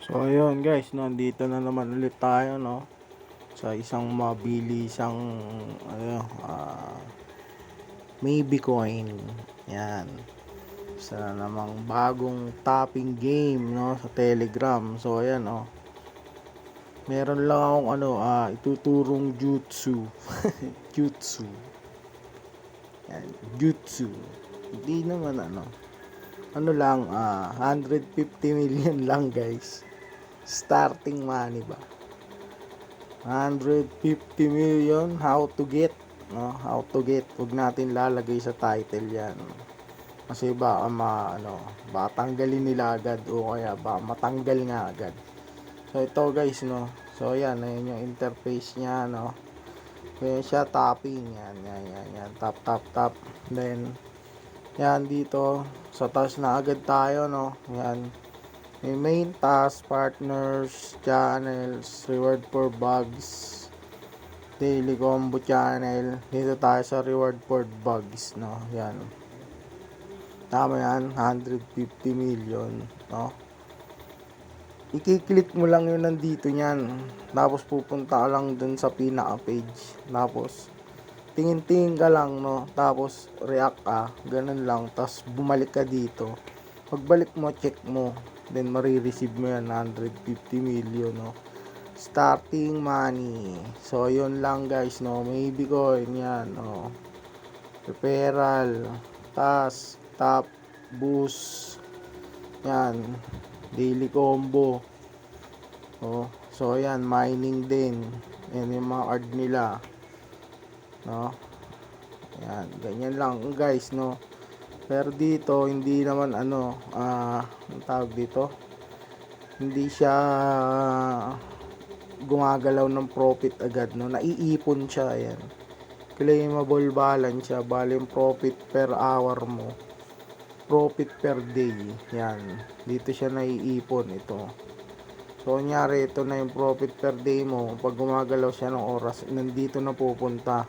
So ayun guys, nandito na naman ulit tayo sa isang mabilisang ano, maybe coin. Yan. Isa na namang bagong topping game sa Telegram. So ayan Meron lang akong ituturong jutsu. Jutsu. Yan, jutsu. Hindi naman lang 150 million lang guys. Starting money ba? 150 million, how to get, how to get. Huwag natin lalagay sa title yan. Kasi baka tanggalin nila agad o kaya baka matanggal nga agad. So ito guys So ayan yung interface niya Kaya siya tapping yan. Tap. Then yan dito sa taas na agad tayo Yan. May main task, partners, channels, reward for bugs, daily combo channel. Dito tayo sa reward for bugs Yan. Tama yan, 150 million I-click mo lang yun nandito niyan. Tapos pupunta ka lang dun sa pinaka page. Tapos tingin-tingin ka lang Tapos react ka, ganun lang. Tapos bumalik ka dito. Pagbalik mo, check mo. Then marireceive mo yan 150 million starting money. So yun lang guys maybe coin yan referral, task, top, boost, yan, daily combo so yan, mining din. Yan yung mga card nila yan, ganyan lang guys pero dito hindi naman ang tawag dito, hindi siya gumagalaw ng profit agad naiipon siya. Yan, claimable balance siya, bali yung profit per hour mo, profit per day. Yan, dito siya naiipon ito. So kunyari ito na yung profit per day mo. Pag gumagalaw siya ng oras, nandito na pupunta.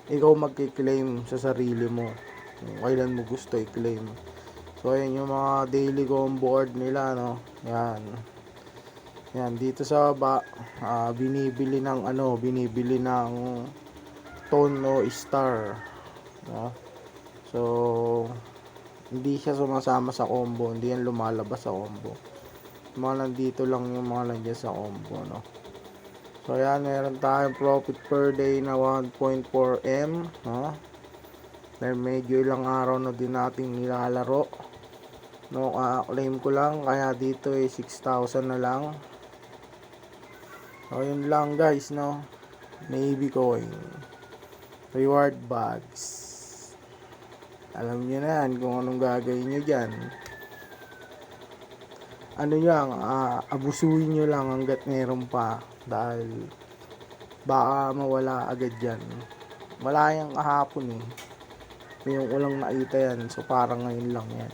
Ikaw magki-claim sa sarili mo kailan mo gusto i-claim. So ayan yung mga daily combo card nila Yan dito sa baba binibili ng tone star So hindi siya sumasama sa combo, hindi yan lumalabas sa combo. Mga nandito lang yung mga nandiyan sa combo So ayan, meron tayong profit per day na 1.4 M Dahil medyo ilang araw na din nating nilalaro claim ko lang, kaya dito 6,000 na lang. So yun lang guys maybe coin, reward bags. Alam niyo na yan kung anong gagawin nyo dyan. Abusuin nyo lang hanggat meron pa, dahil baka mawala agad yan. Wala yung kahapon yung ulang nakita yan, so parang ngayon lang yan.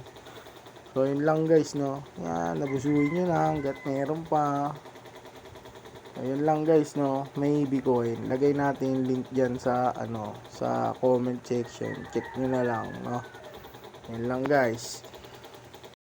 So yun lang guys yan, abusuin nyo lang hanggat meron pa. Ayun lang guys maybe coin. Lagay natin yung link diyan sa sa comment section. Check niyo na lang Ayun lang guys.